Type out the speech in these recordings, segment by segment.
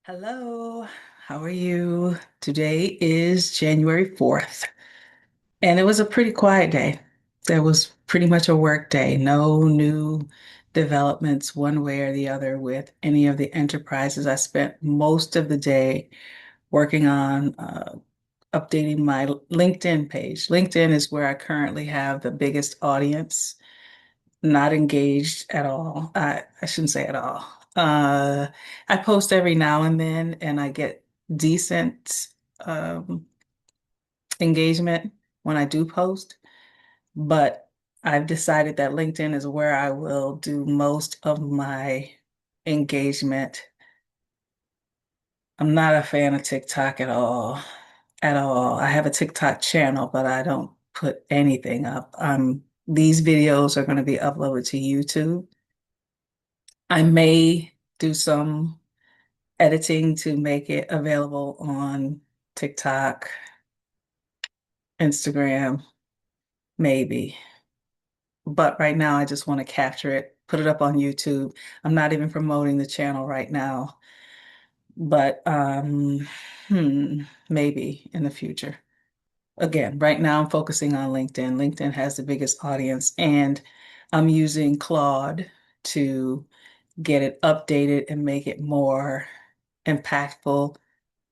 Hello, how are you? Today is January 4th, and it was a pretty quiet day. There was pretty much a work day, no new developments one way or the other with any of the enterprises. I spent most of the day working on updating my LinkedIn page. LinkedIn is where I currently have the biggest audience, not engaged at all. I shouldn't say at all. I post every now and then, and I get decent um, engagement when I do post. But I've decided that LinkedIn is where I will do most of my engagement. I'm not a fan of TikTok at all. At all. I have a TikTok channel, but I don't put anything up. These videos are going to be uploaded to YouTube. I may do some editing to make it available on TikTok, Instagram, maybe. But right now, I just want to capture it, put it up on YouTube. I'm not even promoting the channel right now, but maybe in the future. Again, right now I'm focusing on LinkedIn. LinkedIn has the biggest audience, and I'm using Claude to get it updated and make it more impactful,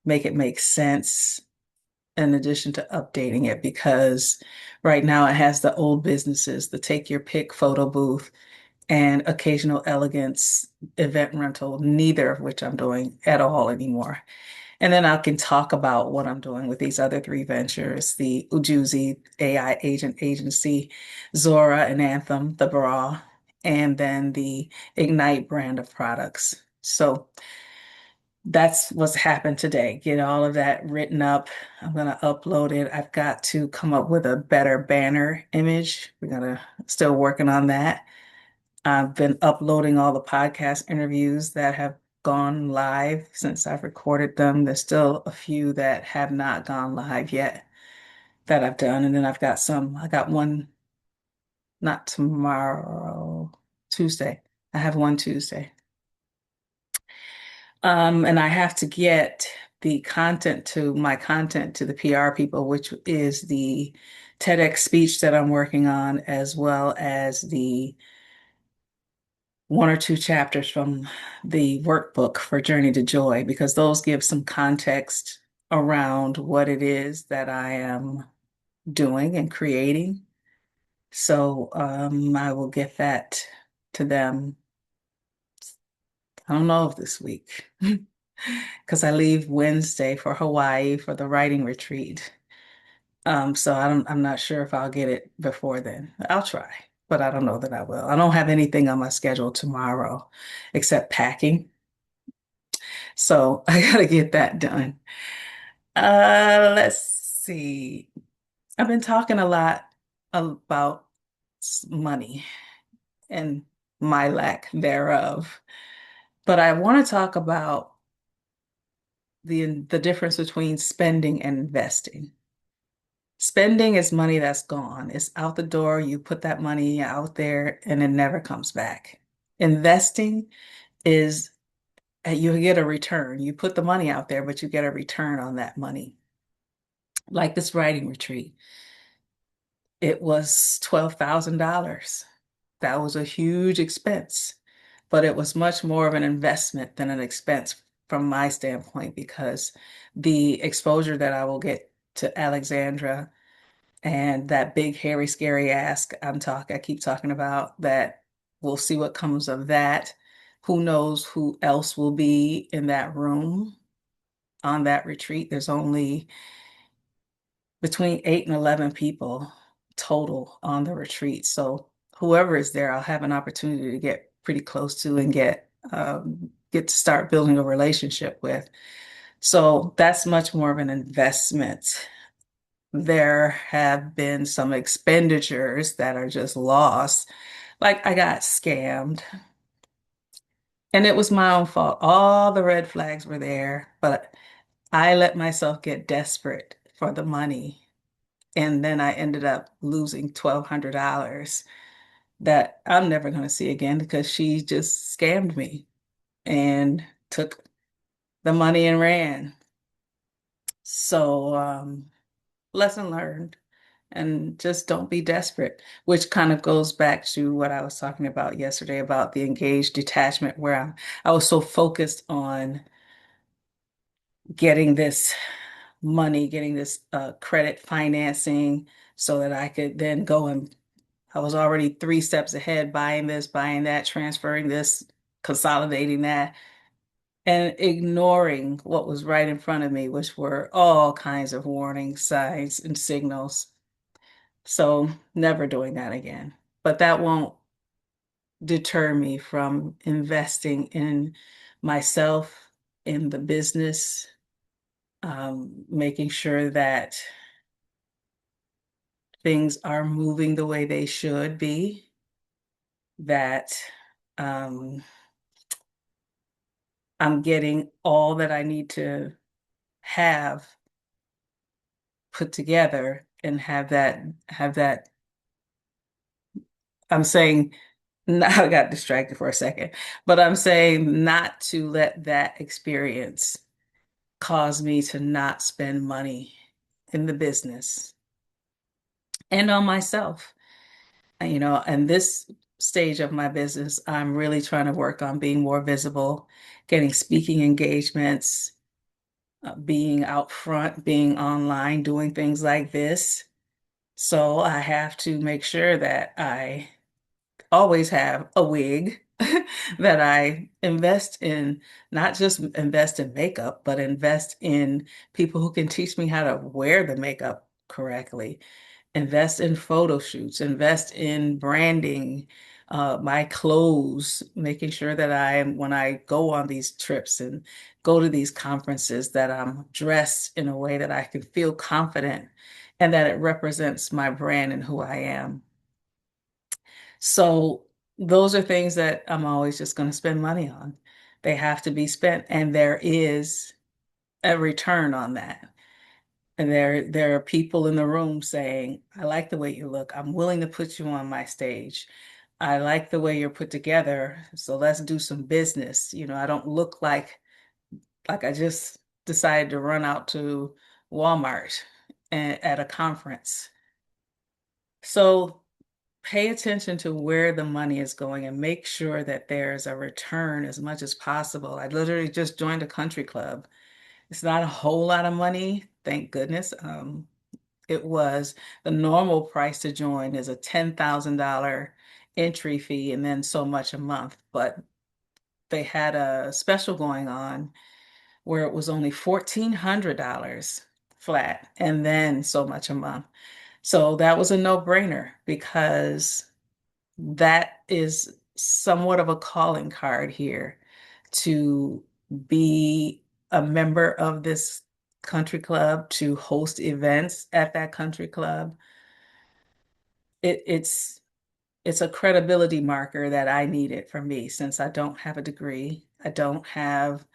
make it make sense in addition to updating it because right now it has the old businesses, the take your pick photo booth and occasional elegance event rental, neither of which I'm doing at all anymore. And then I can talk about what I'm doing with these other three ventures, the Ujuzi AI agent agency, Zora and Anthem, the bra, and then the Ignite brand of products. So that's what's happened today. Get all of that written up. I'm going to upload it. I've got to come up with a better banner image. We're going to still working on that. I've been uploading all the podcast interviews that have gone live since I've recorded them. There's still a few that have not gone live yet that I've done. And then I got one, not tomorrow, Tuesday. I have one Tuesday. And I have to get my content to the PR people, which is the TEDx speech that I'm working on, as well as the one or two chapters from the workbook for Journey to Joy, because those give some context around what it is that I am doing and creating. So I will get that to them. I don't know if this week, because I leave Wednesday for Hawaii for the writing retreat. So I'm not sure if I'll get it before then. I'll try, but I don't know that I will. I don't have anything on my schedule tomorrow except packing. So I gotta get that done. Let's see. I've been talking a lot about money and my lack thereof, but I want to talk about the difference between spending and investing. Spending is money that's gone. It's out the door. You put that money out there and it never comes back. Investing is you get a return. You put the money out there, but you get a return on that money. Like this writing retreat, it was $12,000. That was a huge expense, but it was much more of an investment than an expense from my standpoint because the exposure that I will get to Alexandra and that big, hairy, scary ask I keep talking about that we'll see what comes of that. Who knows who else will be in that room on that retreat? There's only between 8 and 11 people total on the retreat. So whoever is there, I'll have an opportunity to get pretty close to and get to start building a relationship with. So that's much more of an investment. There have been some expenditures that are just lost. Like I got scammed and it was my own fault. All the red flags were there, but I let myself get desperate for the money. And then I ended up losing $1,200 that I'm never going to see again because she just scammed me and took the money and ran. So, lesson learned. And just don't be desperate, which kind of goes back to what I was talking about yesterday about the engaged detachment, where I was so focused on getting this money, getting this credit financing so that I could then go and I was already three steps ahead, buying this, buying that, transferring this, consolidating that, and ignoring what was right in front of me, which were all kinds of warning signs and signals. So never doing that again. But that won't deter me from investing in myself, in the business, making sure that things are moving the way they should be, that um, I'm getting all that I need to have put together and have that. I'm saying, I got distracted for a second, but I'm saying not to let that experience cause me to not spend money in the business and on myself. And this stage of my business, I'm really trying to work on being more visible, getting speaking engagements, being out front, being online, doing things like this. So I have to make sure that I always have a wig that I invest in, not just invest in makeup, but invest in people who can teach me how to wear the makeup correctly, invest in photo shoots, invest in branding, my clothes, making sure that when I go on these trips and go to these conferences, that I'm dressed in a way that I can feel confident and that it represents my brand and who I am. So those are things that I'm always just going to spend money on. They have to be spent, and there is a return on that. And there are people in the room saying, I like the way you look. I'm willing to put you on my stage. I like the way you're put together. So let's do some business. I don't look like I just decided to run out to Walmart at a conference. So pay attention to where the money is going and make sure that there's a return as much as possible. I literally just joined a country club. It's not a whole lot of money, thank goodness. It was the normal price to join is a $10,000 entry fee and then so much a month. But they had a special going on where it was only $1,400 flat and then so much a month. So that was a no-brainer because that is somewhat of a calling card here to be a member of this country club, to host events at that country club. It's a credibility marker that I needed for me since I don't have a degree. I don't have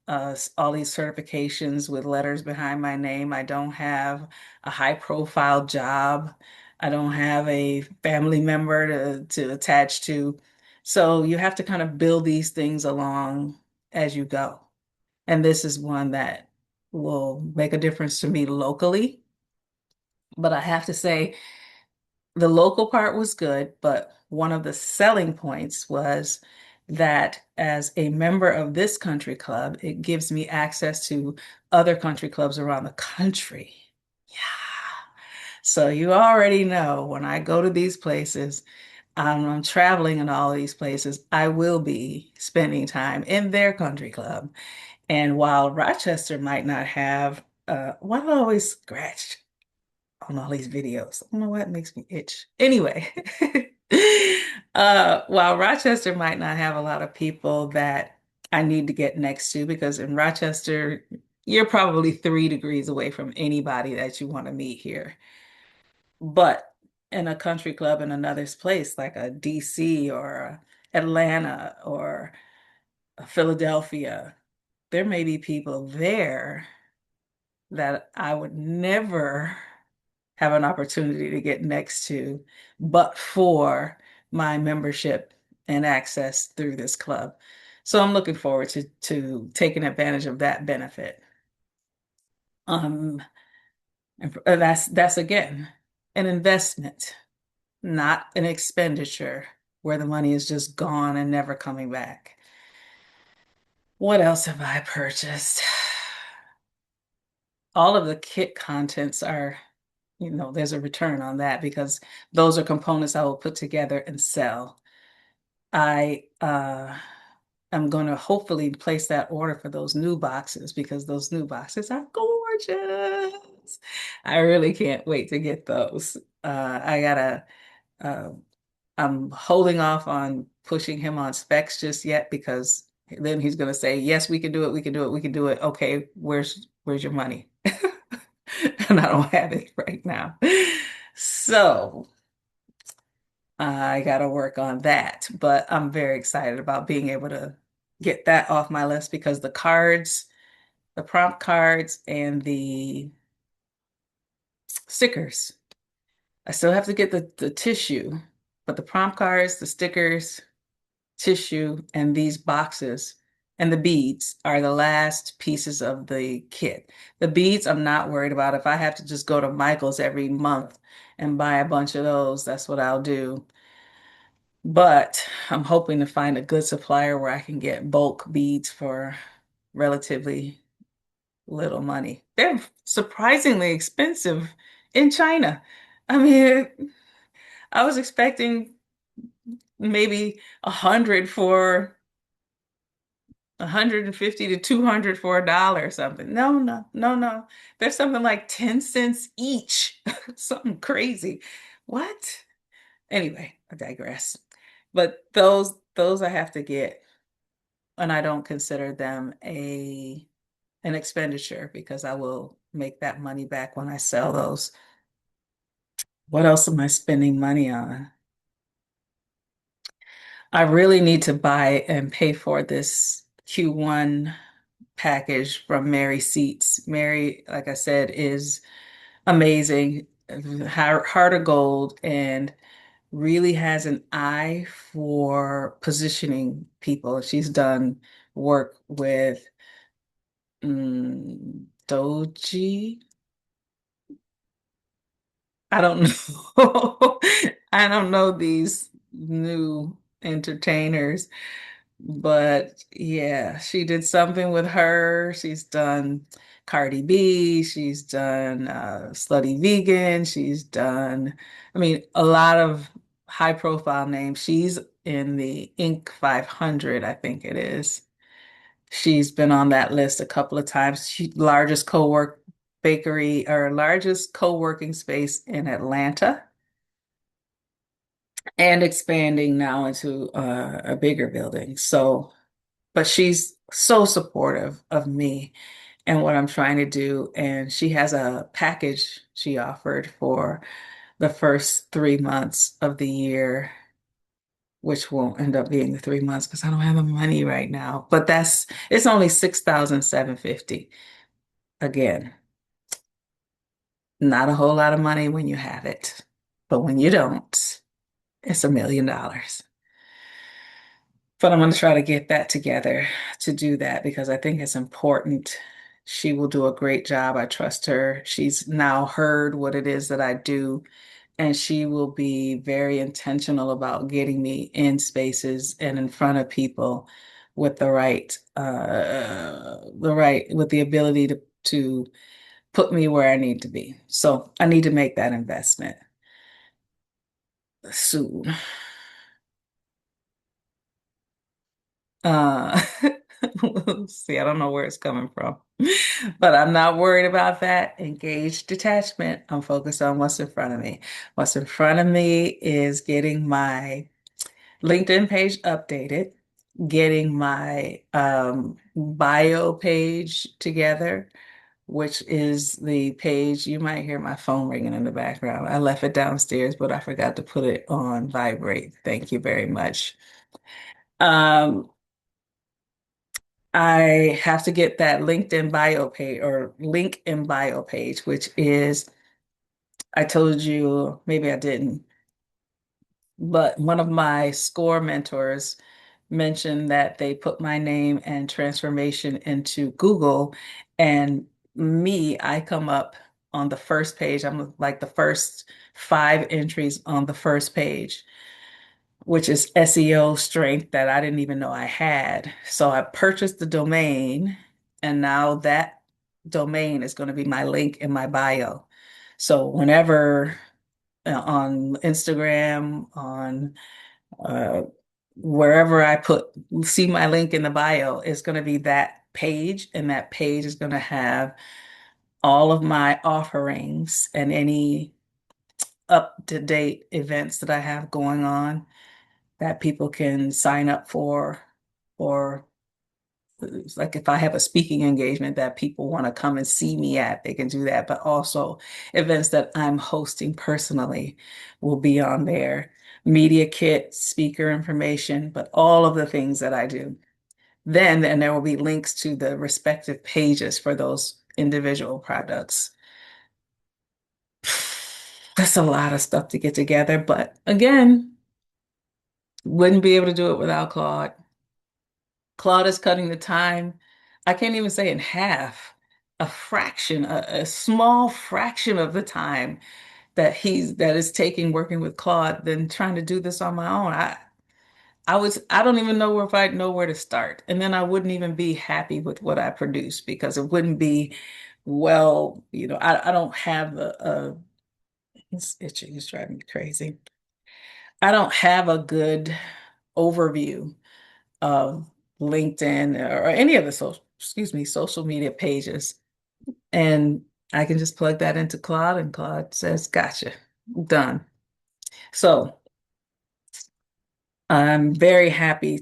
all these certifications with letters behind my name. I don't have a high profile job. I don't have a family member to attach to. So you have to kind of build these things along as you go. And this is one that will make a difference to me locally. But I have to say, the local part was good, but one of the selling points was that as a member of this country club, it gives me access to other country clubs around the country. Yeah. So you already know when I go to these places, I'm traveling in all these places, I will be spending time in their country club. And while Rochester might not have, why do I always scratch on all these videos? I don't know what makes me itch. Anyway, while Rochester might not have a lot of people that I need to get next to, because in Rochester, you're probably 3 degrees away from anybody that you want to meet here. But in a country club in another place like a DC or Atlanta or a Philadelphia, there may be people there that I would never have an opportunity to get next to, but for my membership and access through this club. So I'm looking forward to taking advantage of that benefit. Um, and that's again an investment, not an expenditure where the money is just gone and never coming back. What else have I purchased? All of the kit contents are, there's a return on that because those are components I will put together and sell. I am going to hopefully place that order for those new boxes because those new boxes are gorgeous. I really can't wait to get those. I gotta, uh, I'm holding off on pushing him on specs just yet because then he's going to say, yes, we can do it. We can do it. We can do it. Okay, where's your money? And I don't have it right now. So I got to work on that. But I'm very excited about being able to get that off my list because the cards, the prompt cards, and the stickers, I still have to get the tissue, but the prompt cards, the stickers, tissue, and these boxes and the beads are the last pieces of the kit. The beads, I'm not worried about. If I have to just go to Michael's every month and buy a bunch of those, that's what I'll do. But I'm hoping to find a good supplier where I can get bulk beads for relatively little money. They're surprisingly expensive in China. I mean, I was expecting maybe 100 for 150 to 200 for $1 or something. No, no, no, no. There's something like 10 cents each. Something crazy. What? Anyway, I digress. But those I have to get, and I don't consider them a an expenditure because I will make that money back when I sell those. What else am I spending money on? I really need to buy and pay for this Q1 package from Mary Seats. Mary, like I said, is amazing, heart of gold, and really has an eye for positioning people. She's done work with Doji. I don't know. I don't know these new entertainers. But yeah, she did something with her. She's done Cardi B. She's done Slutty Vegan. She's done, I mean, a lot of high profile names. She's in the Inc. 500, I think it is. She's been on that list a couple of times. She largest co-work bakery or largest co-working space in Atlanta and expanding now into a bigger building. So but she's so supportive of me and what I'm trying to do. And she has a package she offered for the first 3 months of the year, which won't end up being the 3 months because I don't have the money right now. But it's only 6,750. Again, not a whole lot of money when you have it, but when you don't, it's $1 million. But I'm going to try to get that together to do that because I think it's important. She will do a great job. I trust her. She's now heard what it is that I do, and she will be very intentional about getting me in spaces and in front of people with with the ability to put me where I need to be. So I need to make that investment soon. Uh, see, I don't know where it's coming from, but I'm not worried about that. Engaged detachment. I'm focused on what's in front of me. What's in front of me is getting my LinkedIn page updated, getting my bio page together, which is the page. You might hear my phone ringing in the background. I left it downstairs, but I forgot to put it on vibrate. Thank you very much. Um, I have to get that LinkedIn bio page or link in bio page, which is, I told you, maybe I didn't, but one of my SCORE mentors mentioned that they put my name and transformation into Google, and I come up on the first page. I'm like the first five entries on the first page, which is SEO strength that I didn't even know I had. So I purchased the domain, and now that domain is going to be my link in my bio. So whenever on Instagram, on uh, wherever I see my link in the bio, it's going to be that page, and that page is going to have all of my offerings and any up-to-date events that I have going on that people can sign up for, or it's like if I have a speaking engagement that people want to come and see me at, they can do that. But also events that I'm hosting personally will be on there. Media kit, speaker information, but all of the things that I do. Then there will be links to the respective pages for those individual products. That's a lot of stuff to get together, but again, wouldn't be able to do it without Claude. Claude is cutting the time. I can't even say in half, a fraction, a small fraction of the time that is taking working with Claude than trying to do this on my own. I don't even know if I'd know where to start. And then I wouldn't even be happy with what I produce because it wouldn't be well, I don't have it's itching, it's driving me crazy. I don't have a good overview of LinkedIn or any of the social media pages. And I can just plug that into Claude, and Claude says, gotcha, done. So I'm very happy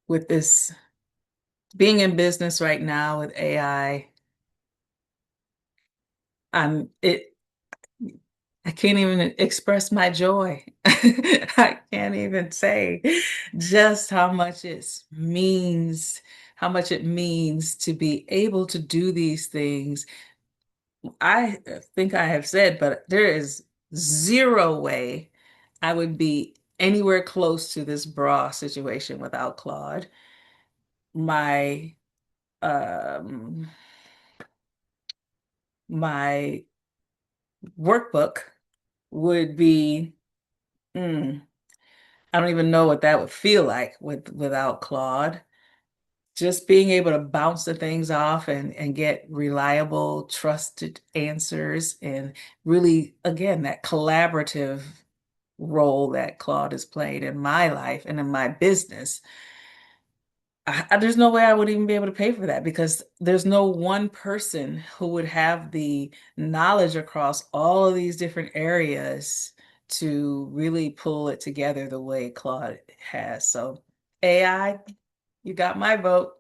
with this being in business right now with AI. I'm it I can't even express my joy. I can't even say just how much it means to be able to do these things. I think I have said, but there is zero way I would be anywhere close to this bra situation without Claude. My um my workbook would be mm, I don't even know what that would feel like without Claude. Just being able to bounce the things off and get reliable, trusted answers, and really, again, that collaborative role that Claude has played in my life and in my business. There's no way I would even be able to pay for that because there's no one person who would have the knowledge across all of these different areas to really pull it together the way Claude has. So AI, you got my vote.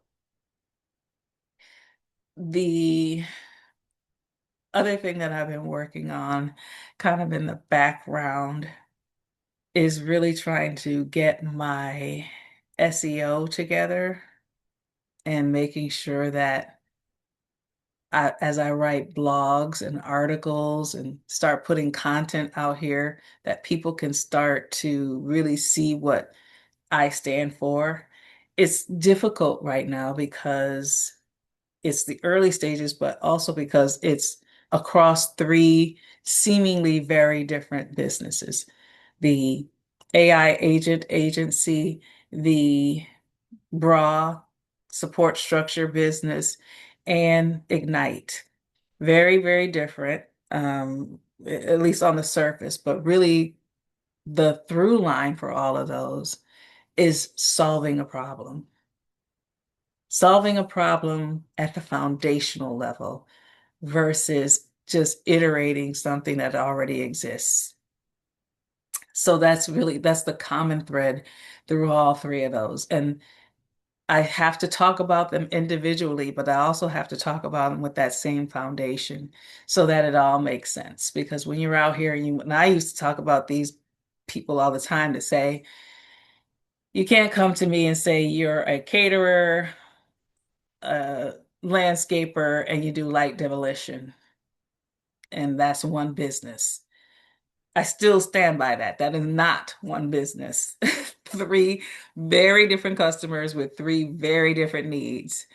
The other thing that I've been working on kind of in the background is really trying to get my SEO together and making sure that as I write blogs and articles and start putting content out here, that people can start to really see what I stand for. It's difficult right now because it's the early stages, but also because it's across three seemingly very different businesses. The AI agent agency, the bra support structure business, and Ignite. Very, very different, at least on the surface, but really the through line for all of those is solving a problem. Solving a problem at the foundational level versus just iterating something that already exists. So that's the common thread through all three of those. And I have to talk about them individually, but I also have to talk about them with that same foundation so that it all makes sense. Because when you're out here and I used to talk about these people all the time to say, you can't come to me and say you're a caterer, a landscaper, and you do light demolition, and that's one business. I still stand by that. That is not one business. three very different customers with three very different needs.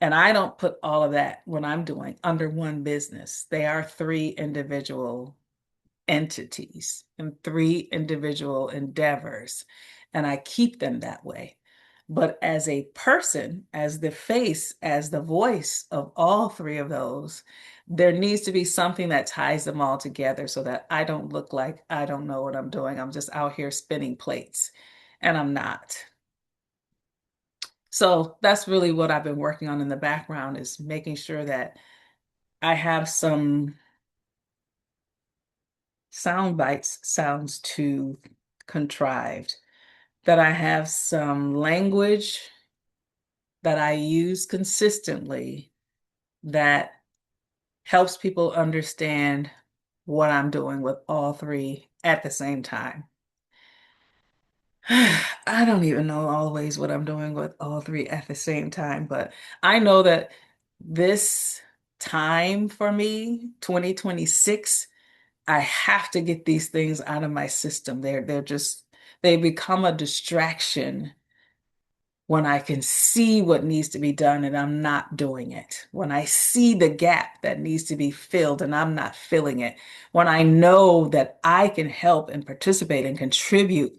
And I don't put all of that when I'm doing under one business. They are three individual entities and three individual endeavors, and I keep them that way. But as a person, as the face, as the voice of all three of those, there needs to be something that ties them all together so that I don't look like I don't know what I'm doing. I'm just out here spinning plates, and I'm not. So that's really what I've been working on in the background is making sure that I have some sound bites sounds too contrived, that I have some language that I use consistently that helps people understand what I'm doing with all three at the same time. I don't even know always what I'm doing with all three at the same time, but I know that this time for me, 2026, I have to get these things out of my system. They're just they become a distraction when I can see what needs to be done and I'm not doing it. When I see the gap that needs to be filled and I'm not filling it. When I know that I can help and participate and contribute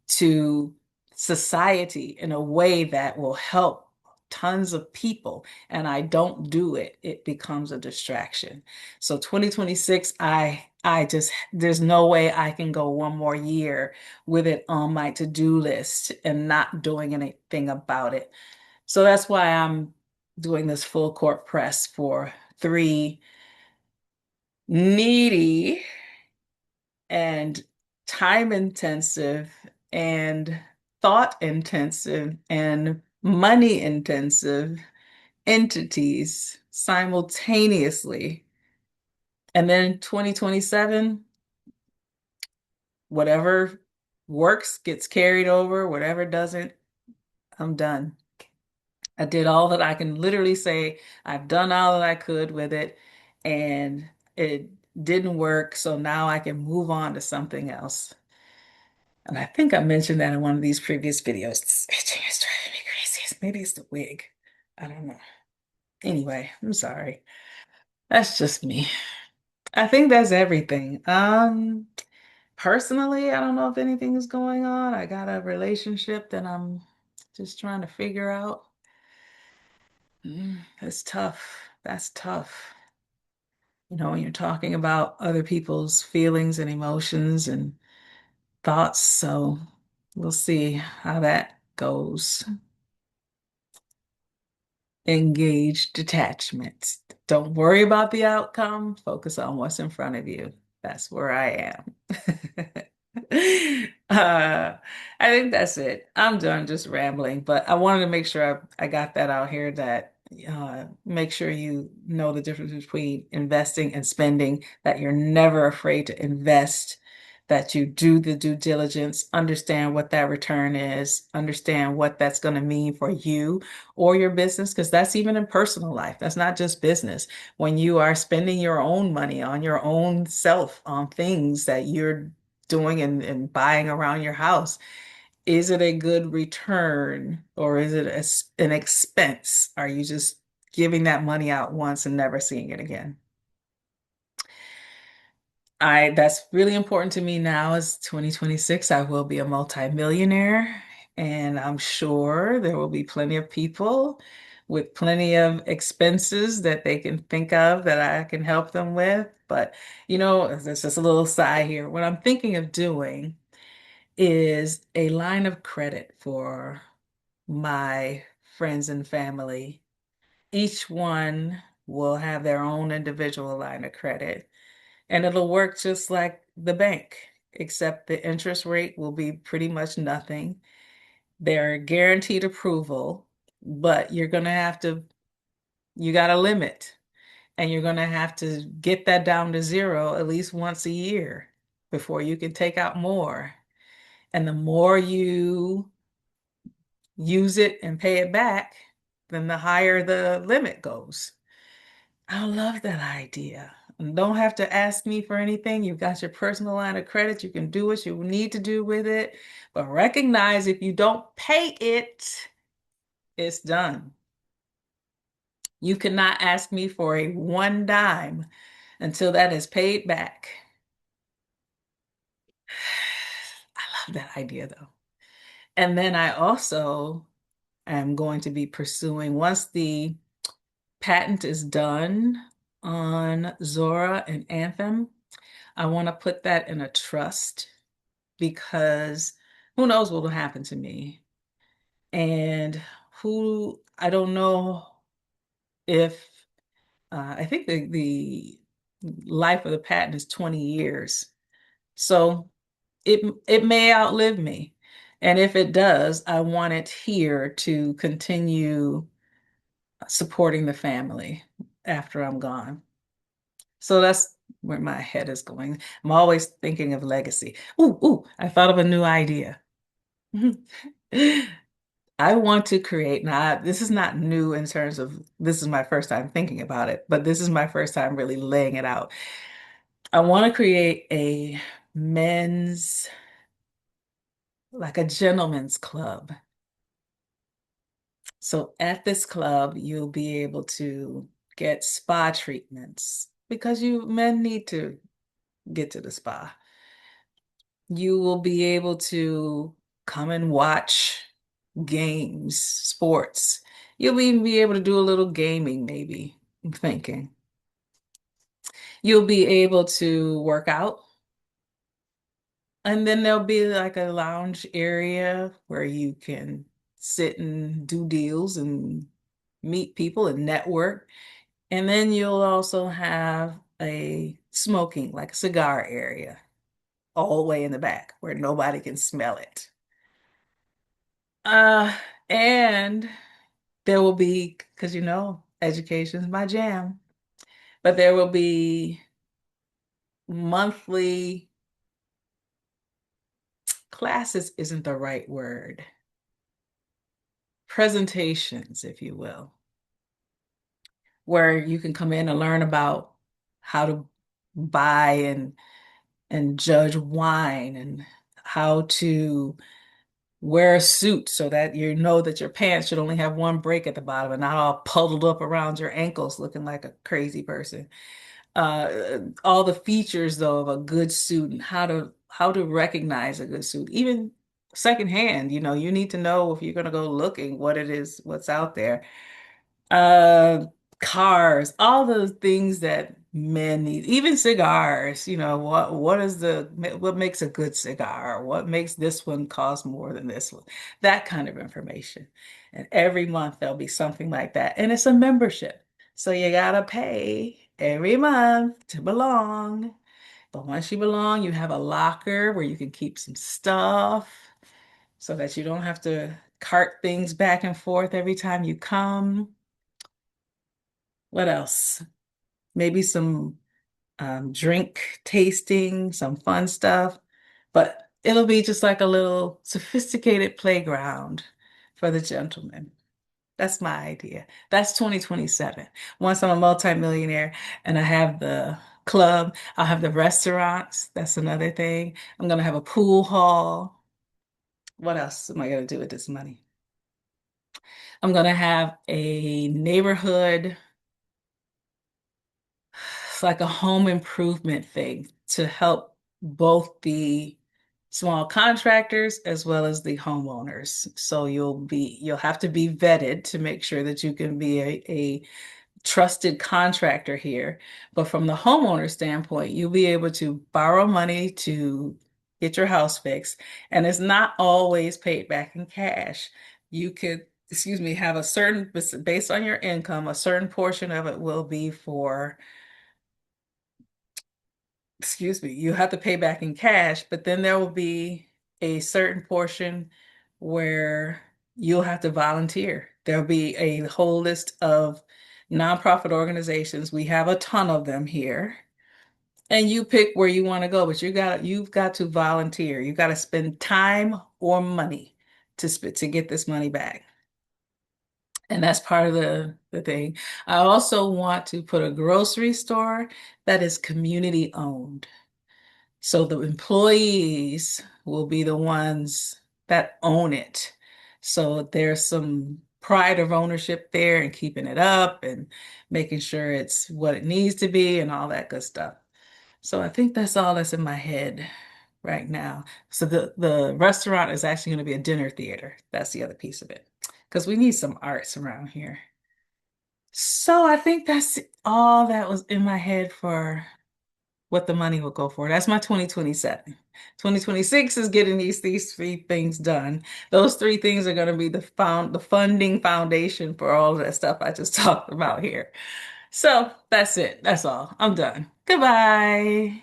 to society in a way that will help tons of people and I don't do it, it becomes a distraction. So 2026, I just there's no way I can go one more year with it on my to-do list and not doing anything about it. So that's why I'm doing this full court press for three needy and time intensive and thought intensive and money intensive entities simultaneously. And then 2027, whatever works gets carried over, whatever doesn't, I'm done. I did all that I can literally say. I've done all that I could with it, and it didn't work. So now I can move on to something else. And I think I mentioned that in one of these previous videos. This itching is driving me crazy. Maybe it's the wig. I don't know. Anyway, I'm sorry. That's just me. I think that's everything. Personally, I don't know if anything is going on. I got a relationship that I'm just trying to figure out. That's tough. That's tough. When you're talking about other people's feelings and emotions and thoughts. So we'll see how that goes. Engage detachment. Don't worry about the outcome. Focus on what's in front of you. That's where I am. I think that's it. I'm done just rambling, but I wanted to make sure I got that out here that make sure you know the difference between investing and spending, that you're never afraid to invest, that you do the due diligence, understand what that return is, understand what that's going to mean for you or your business, because that's even in personal life. That's not just business. When you are spending your own money on your own self, on things that you're doing and buying around your house, is it a good return or is it an expense? Are you just giving that money out once and never seeing it again? That's really important to me now as 2026. I will be a multimillionaire, and I'm sure there will be plenty of people with plenty of expenses that they can think of that I can help them with. But, there's just a little sigh here. What I'm thinking of doing is a line of credit for my friends and family. Each one will have their own individual line of credit. And it'll work just like the bank, except the interest rate will be pretty much nothing. They're guaranteed approval, but you got a limit, and you're going to have to get that down to zero at least once a year before you can take out more. And the more you use it and pay it back, then the higher the limit goes. I love that idea. and don't have to ask me for anything. You've got your personal line of credit. You can do what you need to do with it. But recognize if you don't pay it, it's done. You cannot ask me for a one dime until that is paid back. I love that idea though. And then I also am going to be pursuing, once the patent is done on Zora and Anthem, I want to put that in a trust because who knows what will happen to me. And who, I don't know if, I think the life of the patent is 20 years. So it may outlive me. And if it does, I want it here to continue supporting the family after I'm gone. So that's where my head is going. I'm always thinking of legacy. Ooh, I thought of a new idea. I want to create, now this is not new in terms of this is my first time thinking about it, but this is my first time really laying it out. I want to create a men's, like a gentleman's club. So at this club, you'll be able to get spa treatments because you men need to get to the spa. You will be able to come and watch games, sports. You'll even be able to do a little gaming, maybe, I'm thinking. You'll be able to work out. And then there'll be like a lounge area where you can sit and do deals and meet people and network. And then you'll also have a smoking, like a cigar area, all the way in the back where nobody can smell it. Uh, and there will be, because education's my jam, but there will be monthly classes, isn't the right word, presentations, if you will, where you can come in and learn about how to buy and judge wine and how to wear a suit so that you know that your pants should only have one break at the bottom and not all puddled up around your ankles looking like a crazy person. All the features though of a good suit and how to recognize a good suit, even secondhand, you need to know if you're going to go looking what it is, what's out there. uh Cars, all those things that men need, even cigars, what makes a good cigar, what makes this one cost more than this one, that kind of information. And every month there'll be something like that, and it's a membership, so you gotta pay every month to belong. But once you belong, you have a locker where you can keep some stuff so that you don't have to cart things back and forth every time you come. What else? Maybe some drink tasting, some fun stuff, but it'll be just like a little sophisticated playground for the gentlemen. That's my idea. That's 2027. Once I'm a multimillionaire and I have the club, I'll have the restaurants. That's another thing. I'm gonna have a pool hall. What else am I gonna do with this money? I'm gonna have a neighborhood, it's like a home improvement thing to help both the small contractors as well as the homeowners. So you'll have to be vetted to make sure that you can be a trusted contractor here. But from the homeowner standpoint, you'll be able to borrow money to get your house fixed, and it's not always paid back in cash. You could, excuse me, have a certain, based on your income, a certain portion of it will be for, excuse me, you have to pay back in cash, but then there will be a certain portion where you'll have to volunteer. There'll be a whole list of nonprofit organizations. We have a ton of them here. And you pick where you want to go, but you've got to volunteer. You've got to spend time or money to get this money back. And that's part of the thing. I also want to put a grocery store that is community owned. So the employees will be the ones that own it. So there's some pride of ownership there and keeping it up and making sure it's what it needs to be and all that good stuff. So I think that's all that's in my head right now. So the restaurant is actually going to be a dinner theater. That's the other piece of it. Because we need some arts around here. So I think that's all that was in my head for what the money will go for. That's my 2027. 2026 is getting these three things done. Those three things are going to be the funding foundation for all of that stuff I just talked about here. So that's it. That's all. I'm done. Goodbye.